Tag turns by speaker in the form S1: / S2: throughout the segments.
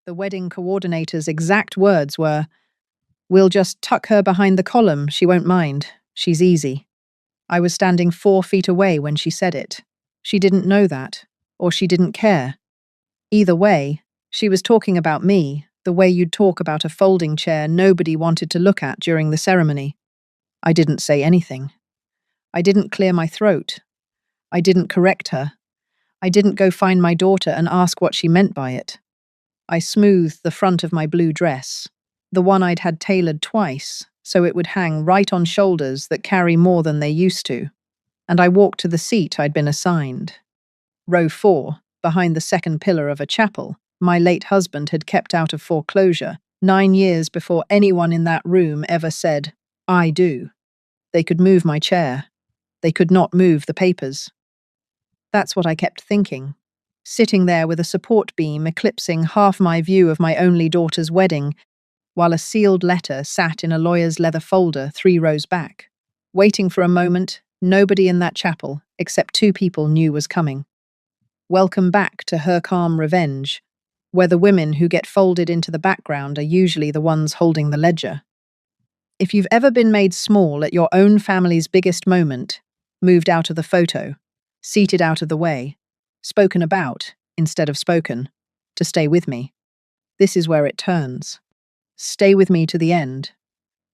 S1: The wedding coordinator's exact words were, "We'll just tuck her behind the column, she won't mind. She's easy." I was standing 4 feet away when she said it. She didn't know that, or she didn't care. Either way, she was talking about me, the way you'd talk about a folding chair nobody wanted to look at during the ceremony. I didn't say anything. I didn't clear my throat. I didn't correct her. I didn't go find my daughter and ask what she meant by it. I smoothed the front of my blue dress, the one I'd had tailored twice, so it would hang right on shoulders that carry more than they used to, and I walked to the seat I'd been assigned. Row 4, behind the second pillar of a chapel my late husband had kept out of foreclosure 9 years before anyone in that room ever said, "I do." They could move my chair. They could not move the papers. That's what I kept thinking, sitting there with a support beam eclipsing half my view of my only daughter's wedding, while a sealed letter sat in a lawyer's leather folder 3 rows back. Waiting for a moment, nobody in that chapel, except 2 people, knew was coming. Welcome back to Her Calm Revenge, where the women who get folded into the background are usually the ones holding the ledger. If you've ever been made small at your own family's biggest moment, moved out of the photo, seated out of the way, spoken about instead of spoken, to stay with me, this is where it turns. Stay with me to the end.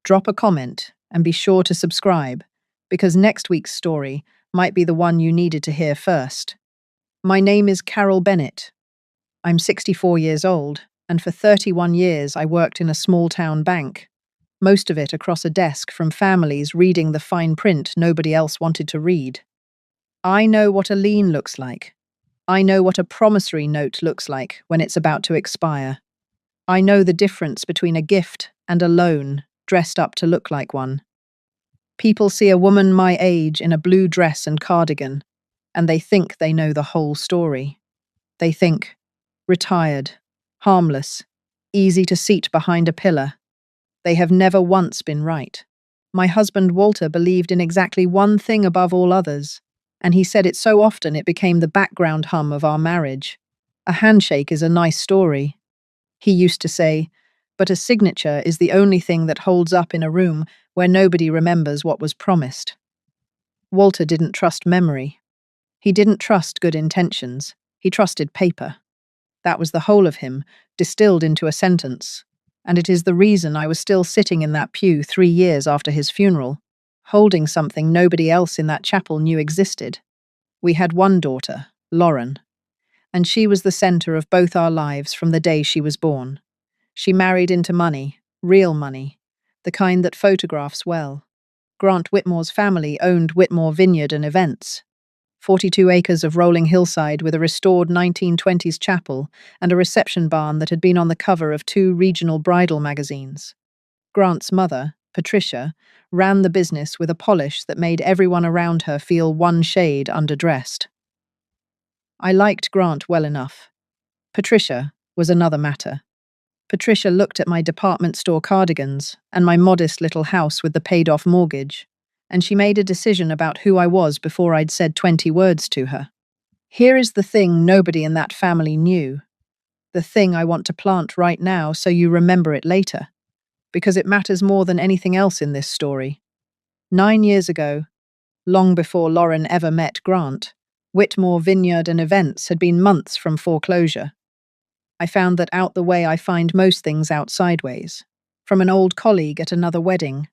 S1: Drop a comment and be sure to subscribe, because next week's story might be the one you needed to hear first. My name is Carol Bennett. I'm 64 years old, and for 31 years I worked in a small-town bank, most of it across a desk from families reading the fine print nobody else wanted to read. I know what a lien looks like. I know what a promissory note looks like when it's about to expire. I know the difference between a gift and a loan dressed up to look like one. People see a woman my age in a blue dress and cardigan, and they think they know the whole story. They think, retired, harmless, easy to seat behind a pillar. They have never once been right. My husband Walter believed in exactly one thing above all others, and he said it so often it became the background hum of our marriage. A handshake is a nice story. He used to say, but a signature is the only thing that holds up in a room where nobody remembers what was promised. Walter didn't trust memory. He didn't trust good intentions. He trusted paper. That was the whole of him, distilled into a sentence. And it is the reason I was still sitting in that pew 3 years after his funeral, holding something nobody else in that chapel knew existed. We had one daughter, Lauren, and she was the center of both our lives from the day she was born. She married into money, real money, the kind that photographs well. Grant Whitmore's family owned Whitmore Vineyard and Events, 42 acres of rolling hillside with a restored 1920s chapel and a reception barn that had been on the cover of 2 regional bridal magazines. Grant's mother, Patricia, ran the business with a polish that made everyone around her feel one shade underdressed. I liked Grant well enough. Patricia was another matter. Patricia looked at my department store cardigans and my modest little house with the paid-off mortgage, and she made a decision about who I was before I'd said 20 words to her. Here is the thing nobody in that family knew. The thing I want to plant right now so you remember it later, because it matters more than anything else in this story. 9 years ago, long before Lauren ever met Grant, Whitmore Vineyard and Events had been months from foreclosure. I found that out the way I find most things out sideways, from an old colleague at another wedding,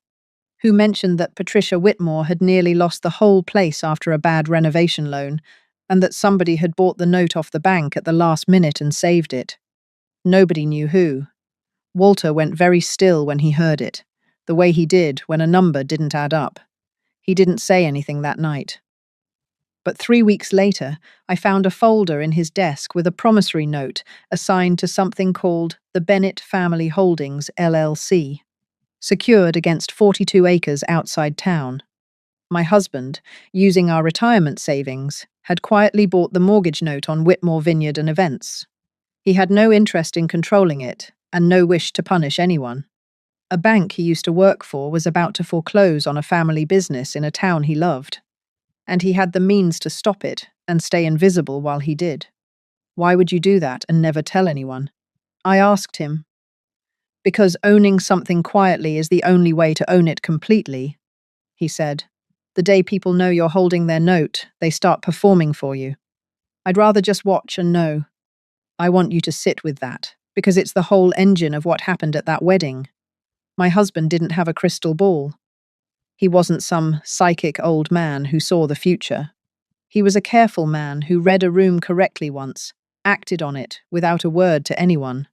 S1: who mentioned that Patricia Whitmore had nearly lost the whole place after a bad renovation loan, and that somebody had bought the note off the bank at the last minute and saved it. Nobody knew who. Walter went very still when he heard it, the way he did when a number didn't add up. He didn't say anything that night. But 3 weeks later, I found a folder in his desk with a promissory note assigned to something called the Bennett Family Holdings, LLC, secured against 42 acres outside town. My husband, using our retirement savings, had quietly bought the mortgage note on Whitmore Vineyard and Events. He had no interest in controlling it and no wish to punish anyone. A bank he used to work for was about to foreclose on a family business in a town he loved, and he had the means to stop it and stay invisible while he did. Why would you do that and never tell anyone? I asked him, because owning something quietly is the only way to own it completely, he said. The day people know you're holding their note, they start performing for you. I'd rather just watch and know. I want you to sit with that, because it's the whole engine of what happened at that wedding. My husband didn't have a crystal ball. He wasn't some psychic old man who saw the future. He was a careful man who read a room correctly once, acted on it without a word to anyone,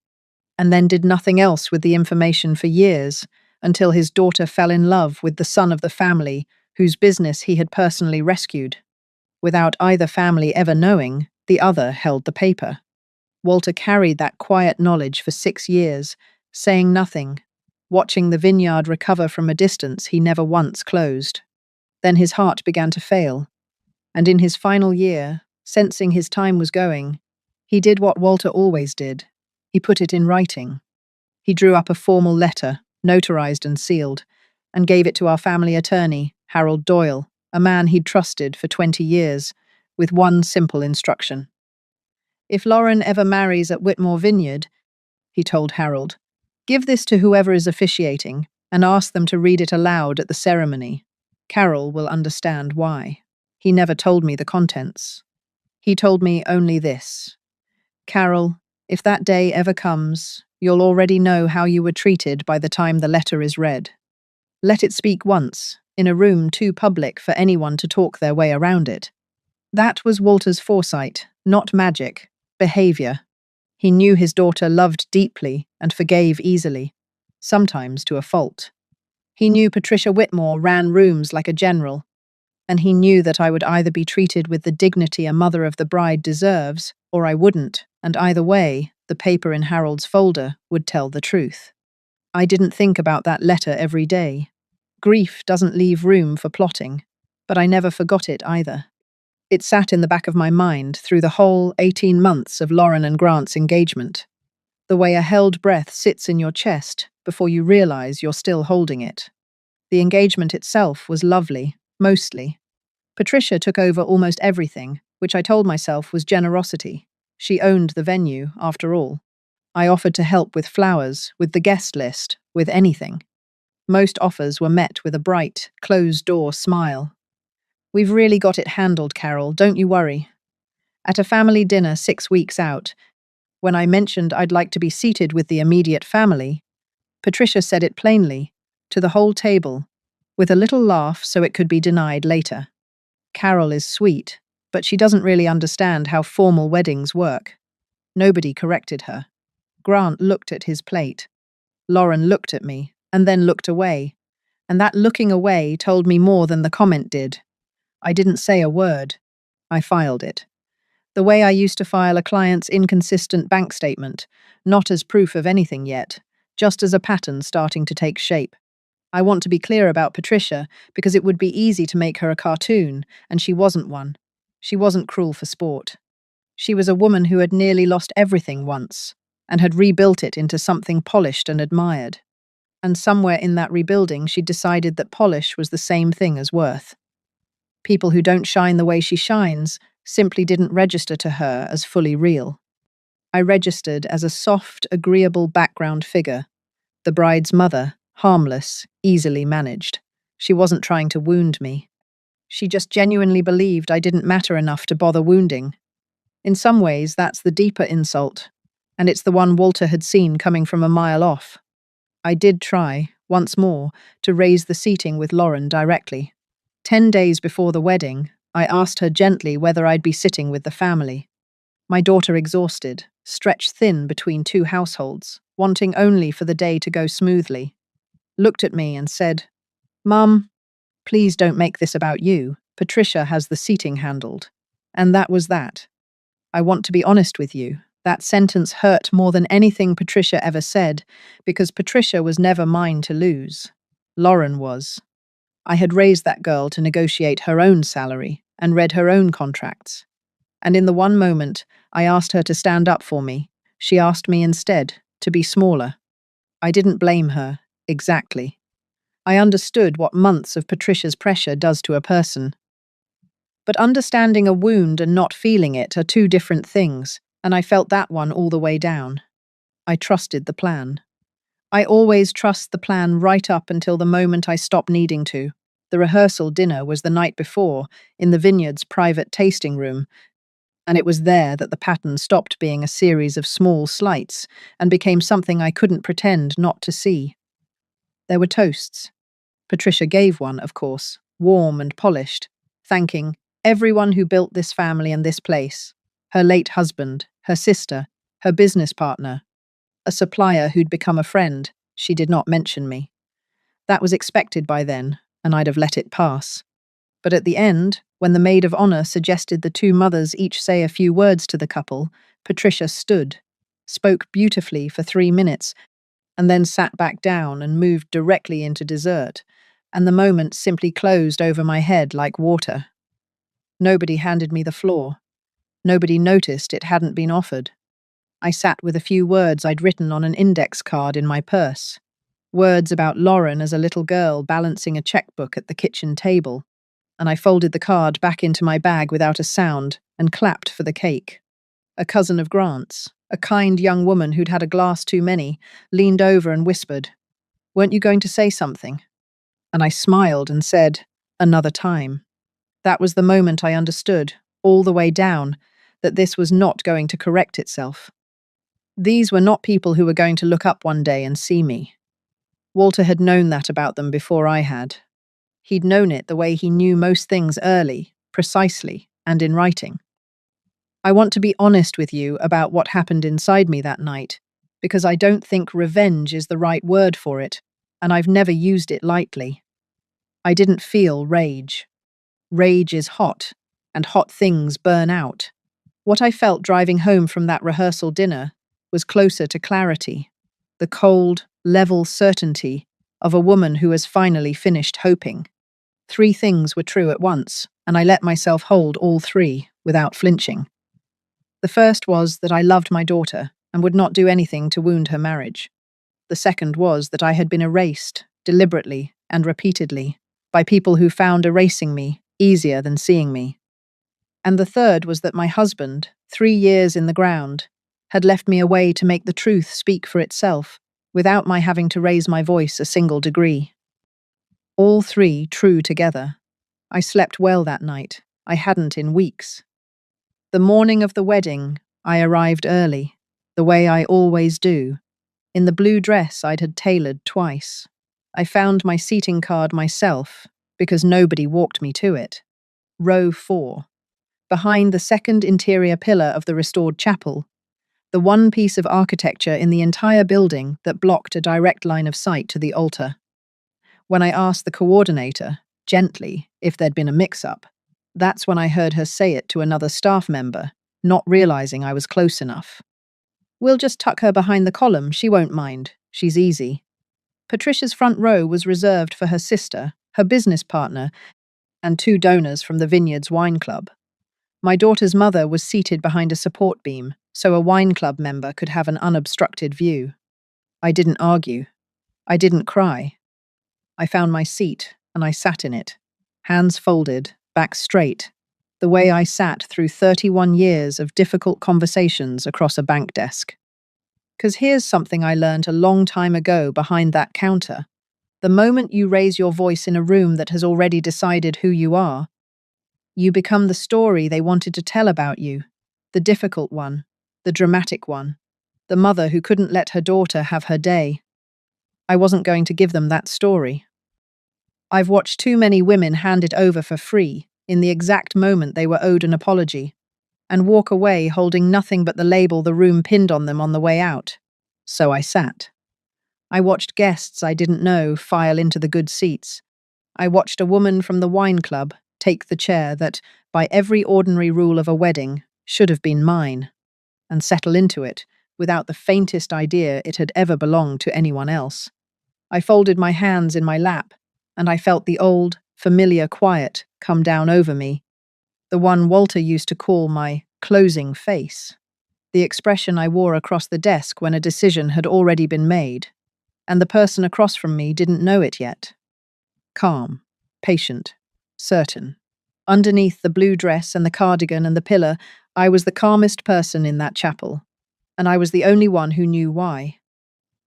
S1: and then did nothing else with the information for years until his daughter fell in love with the son of the family whose business he had personally rescued. Without either family ever knowing, the other held the paper. Walter carried that quiet knowledge for 6 years, saying nothing, watching the vineyard recover from a distance he never once closed. Then his heart began to fail, and in his final year, sensing his time was going, he did what Walter always did. He put it in writing. He drew up a formal letter, notarized and sealed, and gave it to our family attorney, Harold Doyle, a man he'd trusted for 20 years, with one simple instruction. If Lauren ever marries at Whitmore Vineyard, he told Harold, give this to whoever is officiating and ask them to read it aloud at the ceremony. Carol will understand why. He never told me the contents. He told me only this. Carol, if that day ever comes, you'll already know how you were treated by the time the letter is read. Let it speak once, in a room too public for anyone to talk their way around it. That was Walter's foresight, not magic, behavior. He knew his daughter loved deeply and forgave easily, sometimes to a fault. He knew Patricia Whitmore ran rooms like a general, and he knew that I would either be treated with the dignity a mother of the bride deserves, or I wouldn't, and either way, the paper in Harold's folder would tell the truth. I didn't think about that letter every day. Grief doesn't leave room for plotting, but I never forgot it either. It sat in the back of my mind through the whole 18 months of Lauren and Grant's engagement. The way a held breath sits in your chest before you realize you're still holding it. The engagement itself was lovely, mostly. Patricia took over almost everything, which I told myself was generosity. She owned the venue, after all. I offered to help with flowers, with the guest list, with anything. Most offers were met with a bright, closed-door smile. We've really got it handled, Carol, don't you worry. At a family dinner 6 weeks out, when I mentioned I'd like to be seated with the immediate family, Patricia said it plainly, to the whole table, with a little laugh so it could be denied later. Carol is sweet, but she doesn't really understand how formal weddings work. Nobody corrected her. Grant looked at his plate. Lauren looked at me, and then looked away. And that looking away told me more than the comment did. I didn't say a word. I filed it. The way I used to file a client's inconsistent bank statement, not as proof of anything yet, just as a pattern starting to take shape. I want to be clear about Patricia because it would be easy to make her a cartoon, and she wasn't one. She wasn't cruel for sport. She was a woman who had nearly lost everything once, and had rebuilt it into something polished and admired. And somewhere in that rebuilding she'd decided that polish was the same thing as worth. People who don't shine the way she shines simply didn't register to her as fully real. I registered as a soft, agreeable background figure, the bride's mother, harmless, easily managed. She wasn't trying to wound me. She just genuinely believed I didn't matter enough to bother wounding. In some ways, that's the deeper insult, and it's the one Walter had seen coming from a mile off. I did try, once more, to raise the seating with Lauren directly. 10 days before the wedding, I asked her gently whether I'd be sitting with the family. My daughter, exhausted, stretched thin between two households, wanting only for the day to go smoothly, looked at me and said, "Mum, please don't make this about you. Patricia has the seating handled." And that was that. I want to be honest with you. That sentence hurt more than anything Patricia ever said, because Patricia was never mine to lose. Lauren was. I had raised that girl to negotiate her own salary and read her own contracts. And in the one moment I asked her to stand up for me, she asked me instead to be smaller. I didn't blame her, exactly. I understood what months of Patricia's pressure does to a person. But understanding a wound and not feeling it are two different things, and I felt that one all the way down. I trusted the plan. I always trust the plan right up until the moment I stop needing to. The rehearsal dinner was the night before, in the vineyard's private tasting room, and it was there that the pattern stopped being a series of small slights and became something I couldn't pretend not to see. There were toasts. Patricia gave one, of course, warm and polished, thanking everyone who built this family and this place, her late husband, her sister, her business partner, a supplier who'd become a friend. She did not mention me. That was expected by then, and I'd have let it pass. But at the end, when the maid of honor suggested the two mothers each say a few words to the couple, Patricia stood, spoke beautifully for 3 minutes, and then sat back down and moved directly into dessert, and the moment simply closed over my head like water. Nobody handed me the floor. Nobody noticed it hadn't been offered. I sat with a few words I'd written on an index card in my purse. Words about Lauren as a little girl balancing a checkbook at the kitchen table, and I folded the card back into my bag without a sound and clapped for the cake. A cousin of Grant's, a kind young woman who'd had a glass too many, leaned over and whispered, "Weren't you going to say something?" And I smiled and said, "Another time." That was the moment I understood, all the way down, that this was not going to correct itself. These were not people who were going to look up one day and see me. Walter had known that about them before I had. He'd known it the way he knew most things early, precisely, and in writing. I want to be honest with you about what happened inside me that night, because I don't think revenge is the right word for it, and I've never used it lightly. I didn't feel rage. Rage is hot, and hot things burn out. What I felt driving home from that rehearsal dinner was closer to clarity, the cold, level certainty of a woman who has finally finished hoping. 3 things were true at once, and I let myself hold all 3 without flinching. The first was that I loved my daughter and would not do anything to wound her marriage. The second was that I had been erased, deliberately and repeatedly, by people who found erasing me easier than seeing me. And the third was that my husband, 3 years in the ground, had left me a way to make the truth speak for itself, without my having to raise my voice a single degree. All 3 true together. I slept well that night. I hadn't in weeks. The morning of the wedding, I arrived early, the way I always do, in the blue dress I'd had tailored twice. I found my seating card myself, because nobody walked me to it. Row 4. Behind the second interior pillar of the restored chapel, the one piece of architecture in the entire building that blocked a direct line of sight to the altar. When I asked the coordinator, gently, if there'd been a mix-up, that's when I heard her say it to another staff member, not realizing I was close enough. "We'll just tuck her behind the column, she won't mind. She's easy." Patricia's front row was reserved for her sister, her business partner, and 2 donors from the Vineyards Wine Club. My daughter's mother was seated behind a support beam, so a wine club member could have an unobstructed view. I didn't argue. I didn't cry. I found my seat, and I sat in it, hands folded, back straight, the way I sat through 31 years of difficult conversations across a bank desk. 'Cause here's something I learned a long time ago behind that counter. The moment you raise your voice in a room that has already decided who you are, you become the story they wanted to tell about you, the difficult one, the dramatic one, the mother who couldn't let her daughter have her day. I wasn't going to give them that story. I've watched too many women hand it over for free, in the exact moment they were owed an apology, and walk away holding nothing but the label the room pinned on them on the way out. So I sat. I watched guests I didn't know file into the good seats. I watched a woman from the wine club take the chair that, by every ordinary rule of a wedding, should have been mine, and settle into it without the faintest idea it had ever belonged to anyone else. I folded my hands in my lap, and I felt the old, familiar quiet come down over me, the one Walter used to call my closing face, the expression I wore across the desk when a decision had already been made, and the person across from me didn't know it yet. Calm, patient, certain. Underneath the blue dress and the cardigan and the pillar, I was the calmest person in that chapel. and I was the only one who knew why.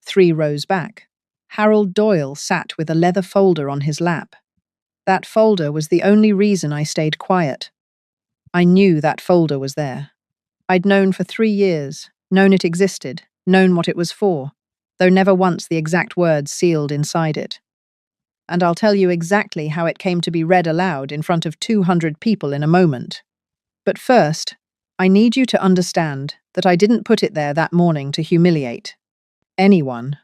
S1: 3 rows back, Harold Doyle sat with a leather folder on his lap. That folder was the only reason I stayed quiet. I knew that folder was there. I'd known for 3 years, known it existed, known what it was for, though never once the exact words sealed inside it. And I'll tell you exactly how it came to be read aloud in front of 200 people in a moment. But first, I need you to understand that I didn't put it there that morning to humiliate anyone.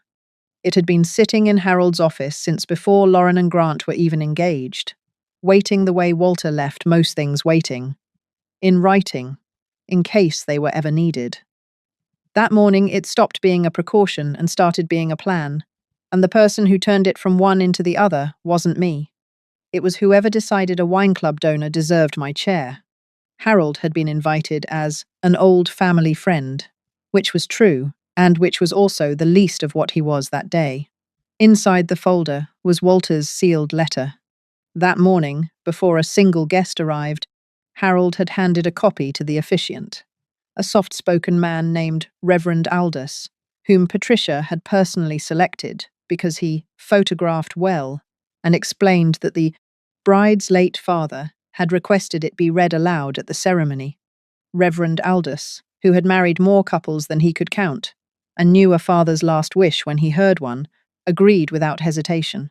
S1: It had been sitting in Harold's office since before Lauren and Grant were even engaged, waiting the way Walter left most things waiting, in writing, in case they were ever needed. That morning, it stopped being a precaution and started being a plan, and the person who turned it from one into the other wasn't me. It was whoever decided a wine club donor deserved my chair. Harold had been invited as an old family friend, which was true, and which was also the least of what he was that day. Inside the folder was Walter's sealed letter. That morning, before a single guest arrived, Harold had handed a copy to the officiant, a soft-spoken man named Reverend Aldous, whom Patricia had personally selected because he photographed well and explained that the bride's late father had requested it be read aloud at the ceremony. Reverend Aldous, who had married more couples than he could count, and knew a father's last wish when he heard one, agreed without hesitation.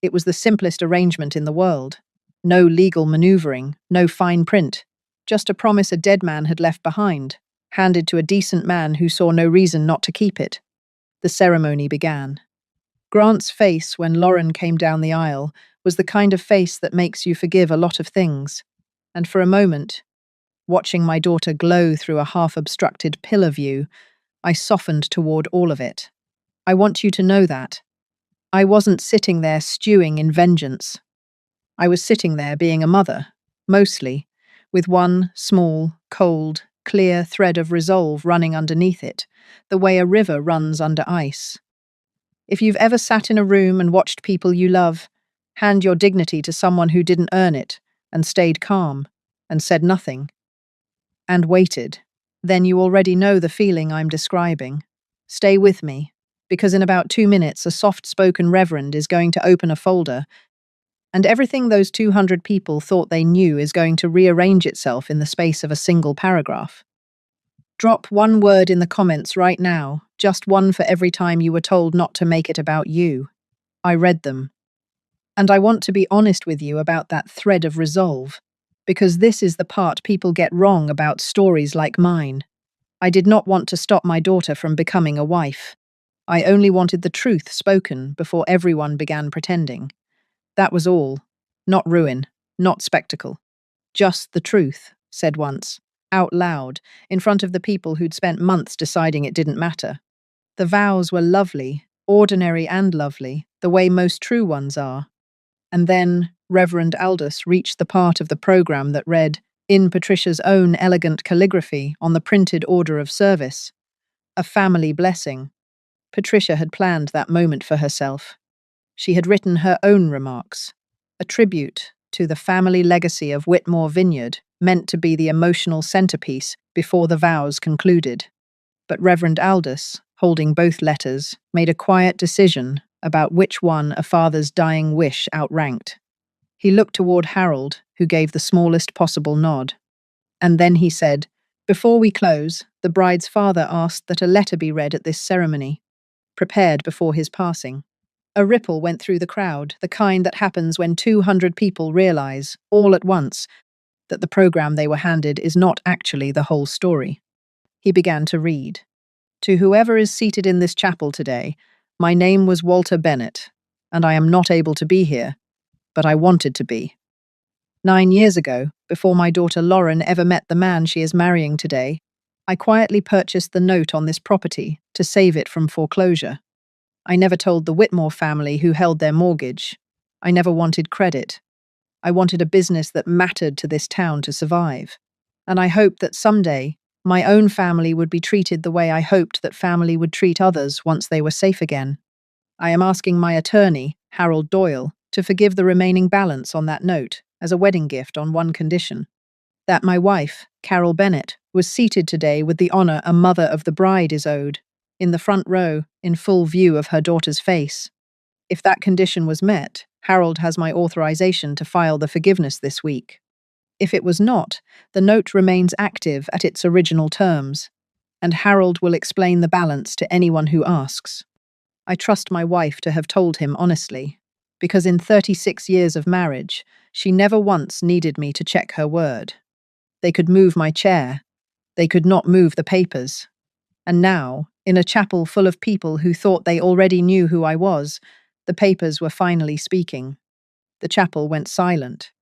S1: It was the simplest arrangement in the world. No legal maneuvering, no fine print, just a promise a dead man had left behind, handed to a decent man who saw no reason not to keep it. The ceremony began. Grant's face when Lauren came down the aisle was the kind of face that makes you forgive a lot of things, and for a moment, watching my daughter glow through a half-obstructed pillar view, I softened toward all of it. I want you to know that. I wasn't sitting there stewing in vengeance. I was sitting there being a mother, mostly, with one small, cold, clear thread of resolve running underneath it, the way a river runs under ice. If you've ever sat in a room and watched people you love hand your dignity to someone who didn't earn it, and stayed calm, and said nothing, and waited, then you already know the feeling I'm describing. Stay with me, because in about 2 minutes a soft-spoken reverend is going to open a folder, and everything those 200 people thought they knew is going to rearrange itself in the space of a single paragraph. Drop 1 word in the comments right now, just one for every time you were told not to make it about you. I read them. And I want to be honest with you about that thread of resolve, because this is the part people get wrong about stories like mine. I did not want to stop my daughter from becoming a wife. I only wanted the truth spoken before everyone began pretending. That was all. Not ruin, not spectacle. Just the truth, said once, out loud, in front of the people who'd spent months deciding it didn't matter. The vows were lovely, ordinary and lovely, the way most true ones are. And then Reverend Aldous reached the part of the program that read, in Patricia's own elegant calligraphy on the printed order of service, a family blessing. Patricia had planned that moment for herself. She had written her own remarks, a tribute to the family legacy of Whitmore Vineyard, meant to be the emotional centerpiece before the vows concluded. But Reverend Aldous, holding both letters, made a quiet decision about which one a father's dying wish outranked. He looked toward Harold, who gave the smallest possible nod. And then he said, "Before we close, the bride's father asked that a letter be read at this ceremony, prepared before his passing." A ripple went through the crowd, the kind that happens when 200 people realize, all at once, that the program they were handed is not actually the whole story. He began to read. "To whoever is seated in this chapel today, my name was Walter Bennett, and I am not able to be here, but I wanted to be. 9 years ago, before my daughter Lauren ever met the man she is marrying today, I quietly purchased the note on this property to save it from foreclosure. I never told the Whitmore family who held their mortgage. I never wanted credit. I wanted a business that mattered to this town to survive. And I hoped that someday, my own family would be treated the way I hoped that family would treat others once they were safe again. I am asking my attorney, Harold Doyle, to forgive the remaining balance on that note as a wedding gift on one condition: that my wife, Carol Bennett, was seated today with the honor a mother of the bride is owed, in the front row, in full view of her daughter's face. If that condition was met, Harold has my authorization to file the forgiveness this week. If it was not, the note remains active at its original terms, and Harold will explain the balance to anyone who asks. I trust my wife to have told him honestly, because in 36 years of marriage, she never once needed me to check her word. They could move my chair. They could not move the papers. And now, in a chapel full of people who thought they already knew who I was, the papers were finally speaking. The chapel went silent.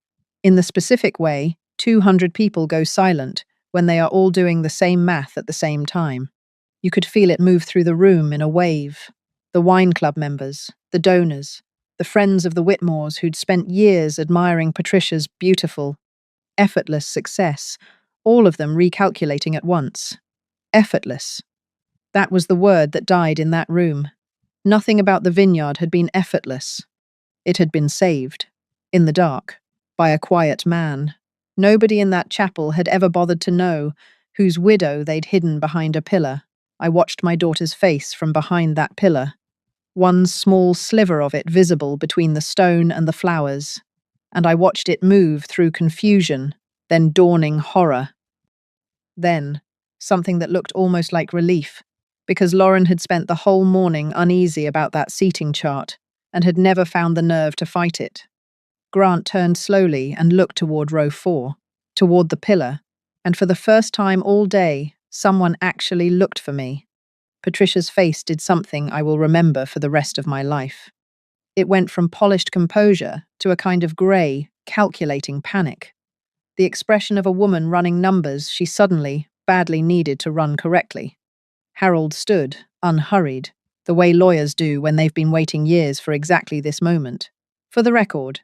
S1: In the specific way, 200 people go silent when they are all doing the same math at the same time. You could feel it move through the room in a wave. The wine club members, the donors, the friends of the Whitmores who'd spent years admiring Patricia's beautiful, effortless success, all of them recalculating at once. Effortless. That was the word that died in that room. Nothing about the vineyard had been effortless. It had been saved, in the dark, by a quiet man. Nobody in that chapel had ever bothered to know, whose widow they'd hidden behind a pillar. I watched my daughter's face from behind that pillar, one small sliver of it visible between the stone and the flowers, and I watched it move through confusion, then dawning horror. Then, something that looked almost like relief, because Lauren had spent the whole morning uneasy about that seating chart and had never found the nerve to fight it. Grant turned slowly and looked toward row 4, toward the pillar, and for the first time all day, someone actually looked for me. Patricia's face did something I will remember for the rest of my life. It went from polished composure to a kind of grey, calculating panic. The expression of a woman running numbers she suddenly, badly needed to run correctly. Harold stood, unhurried, the way lawyers do when they've been waiting years for exactly this moment. "For the record,"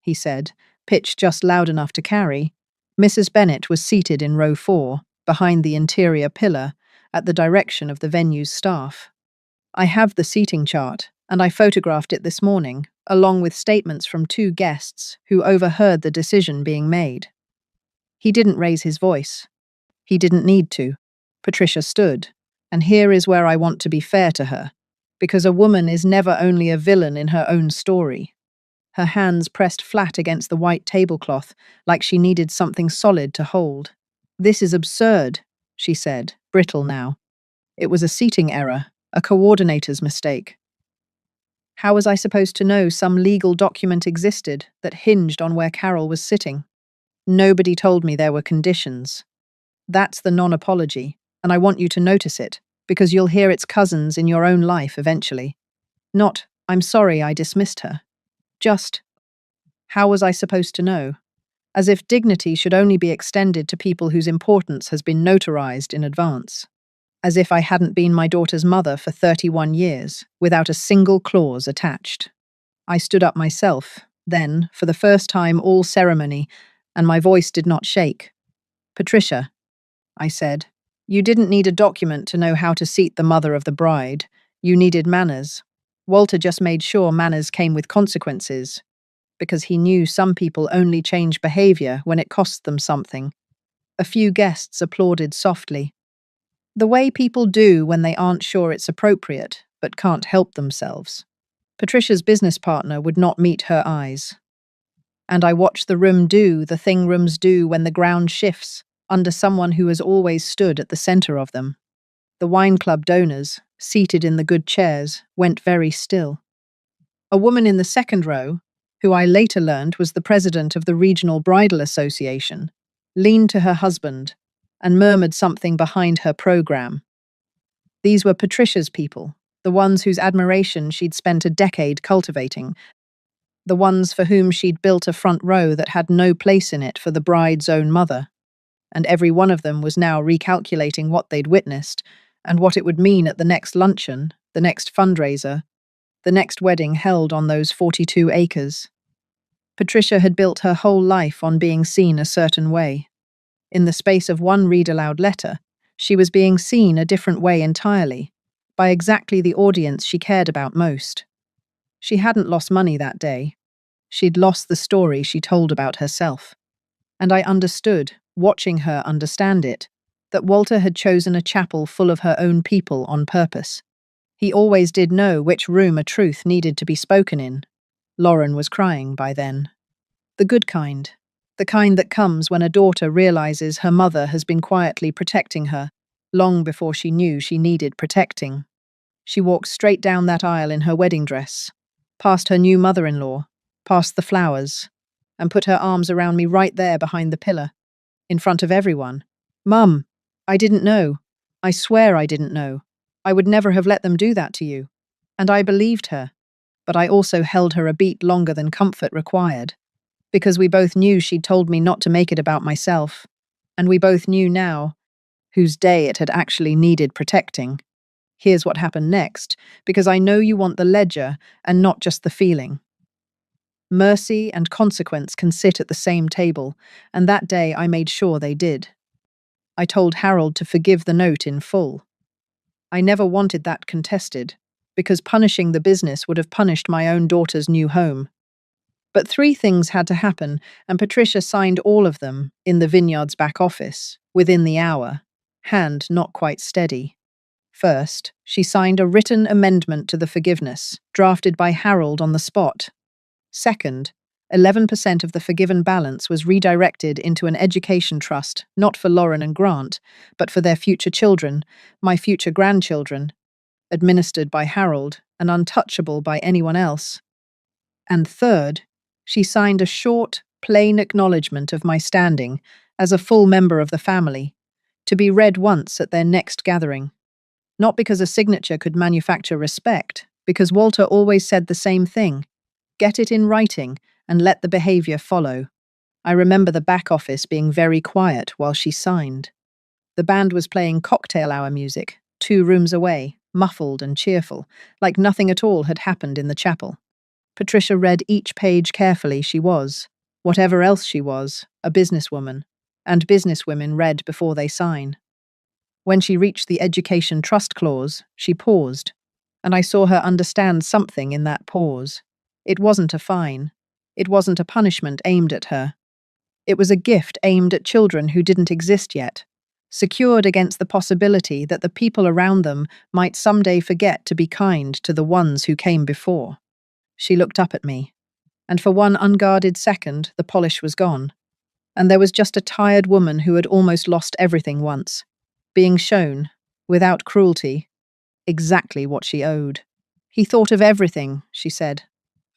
S1: he said, pitched just loud enough to carry, Mrs. Bennet was seated in row 4, behind the interior pillar, at the direction of the venue's staff. "I have the seating chart, and I photographed it this morning, along with statements from 2 guests who overheard the decision being made." He didn't raise his voice. He didn't need to. Patricia stood, and here is where I want to be fair to her, because a woman is never only a villain in her own story. Her hands pressed flat against the white tablecloth, like she needed something solid to hold. "This is absurd," she said, brittle now. "It was a seating error, a coordinator's mistake. How was I supposed to know some legal document existed that hinged on where Carol was sitting? Nobody told me there were conditions. That's the non-apology, and I want you to notice it, because you'll hear its cousins in your own life eventually. Not, 'I'm sorry I dismissed her.' Just, 'How was I supposed to know?' As if dignity should only be extended to people whose importance has been notarized in advance. As if I hadn't been my daughter's mother for 31 years, without a single clause attached. I stood up myself, then, for the first time all ceremony, and my voice did not shake. 'Patricia,' I said, 'you didn't need a document to know how to seat the mother of the bride. You needed manners. Walter just made sure manners came with consequences, because he knew some people only change behavior when it costs them something.' A few guests applauded softly. The way people do when they aren't sure it's appropriate, but can't help themselves. Patricia's business partner would not meet her eyes. And I watched the room do the thing rooms do when the ground shifts, under someone who has always stood at the center of them. The wine club donors, seated in the good chairs, went very still. A woman in the second row, who I later learned was the president of the Regional Bridal Association, leaned to her husband and murmured something behind her program. These were Patricia's people, the ones whose admiration she'd spent a decade cultivating, the ones for whom she'd built a front row that had no place in it for the bride's own mother. And every one of them was now recalculating what they'd witnessed and what it would mean at the next luncheon, the next fundraiser, the next wedding held on those 42 acres. Patricia had built her whole life on being seen a certain way. In the space of one read-aloud letter, she was being seen a different way entirely, by exactly the audience she cared about most. She hadn't lost money that day. She'd lost the story she told about herself. And I understood, watching her understand it, that Walter had chosen a chapel full of her own people on purpose. He always did know which room a truth needed to be spoken in. Lauren was crying by then. The good kind. The kind that comes when a daughter realizes her mother has been quietly protecting her, long before she knew she needed protecting. She walked straight down that aisle in her wedding dress, past her new mother-in-law, past the flowers, and put her arms around me right there behind the pillar, in front of everyone. "Mum, I didn't know. I swear I didn't know. I would never have let them do that to you." And I believed her, but I also held her a beat longer than comfort required, because we both knew she'd told me not to make it about myself, and we both knew now whose day it had actually needed protecting. Here's what happened next, because I know you want the ledger and not just the feeling. Mercy and consequence can sit at the same table, and that day I made sure they did. I told Harold to forgive the note in full. I never wanted that contested, because punishing the business would have punished my own daughter's new home. But 3 things had to happen, and Patricia signed all of them in the Vineyard's back office, within the hour, hand not quite steady. First, she signed a written amendment to the forgiveness, drafted by Harold on the spot. Second, 11% of the forgiven balance was redirected into an education trust, not for Lauren and Grant, but for their future children, my future grandchildren, administered by Harold and untouchable by anyone else. And third, she signed a short, plain acknowledgement of my standing as a full member of the family, to be read once at their next gathering. Not because a signature could manufacture respect, because Walter always said the same thing: get it in writing and let the behavior follow. I remember the back office being very quiet while she signed. The band was playing cocktail hour music, 2 rooms away, muffled and cheerful, like nothing at all had happened in the chapel. Patricia read each page carefully. She was, whatever else she was, a businesswoman, and businesswomen read before they sign. When she reached the education trust clause, she paused, and I saw her understand something in that pause. It wasn't a fine. It wasn't a punishment aimed at her. It was a gift aimed at children who didn't exist yet, secured against the possibility that the people around them might someday forget to be kind to the ones who came before. She looked up at me, and for one unguarded second the polish was gone, and there was just a tired woman who had almost lost everything once, being shown, without cruelty, exactly what she owed. "He thought of everything," she said.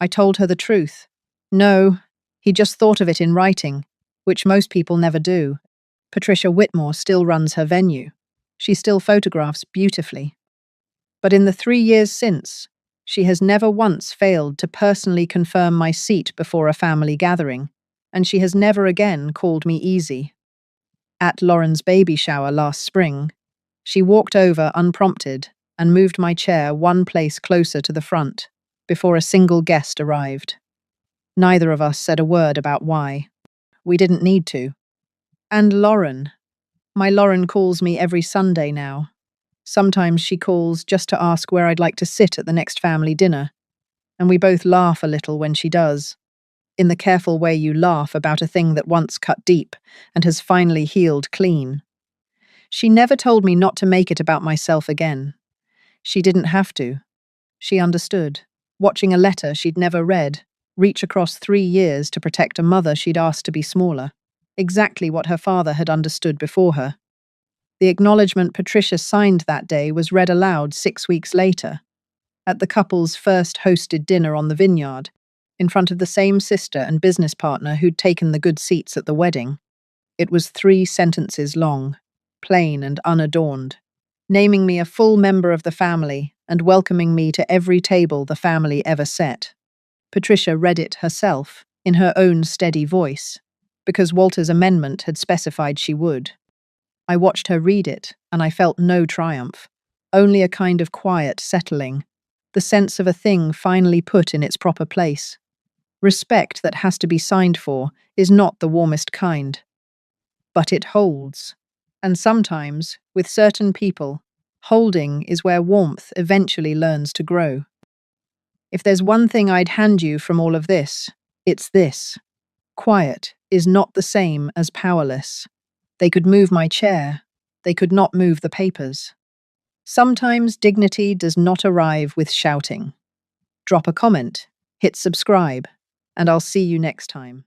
S1: I told her the truth. No, he just thought of it in writing, which most people never do. Patricia Whitmore still runs her venue. She still photographs beautifully. But in the 3 years since, she has never once failed to personally confirm my seat before a family gathering, and she has never again called me easy. At Lauren's baby shower last spring, she walked over unprompted and moved my chair one place closer to the front before a single guest arrived. Neither of us said a word about why. We didn't need to. And Lauren. My Lauren calls me every Sunday now. Sometimes she calls just to ask where I'd like to sit at the next family dinner, and we both laugh a little when she does, in the careful way you laugh about a thing that once cut deep and has finally healed clean. She never told me not to make it about myself again. She didn't have to. She understood, watching a letter she'd never read reach across 3 years to protect a mother she'd asked to be smaller, exactly what her father had understood before her. The acknowledgement Patricia signed that day was read aloud 6 weeks later, at the couple's first hosted dinner on the Vineyard, in front of the same sister and business partner who'd taken the good seats at the wedding. It was 3 sentences long, plain and unadorned, naming me a full member of the family and welcoming me to every table the family ever set. Patricia read it herself, in her own steady voice, because Walter's amendment had specified she would. I watched her read it, and I felt no triumph, only a kind of quiet settling, the sense of a thing finally put in its proper place. Respect that has to be signed for is not the warmest kind. But it holds. And sometimes, with certain people, holding is where warmth eventually learns to grow. If there's one thing I'd hand you from all of this, it's this. Quiet is not the same as powerless. They could move my chair, They could not move the papers. Sometimes dignity does not arrive with shouting. Drop a comment, hit subscribe, and I'll see you next time.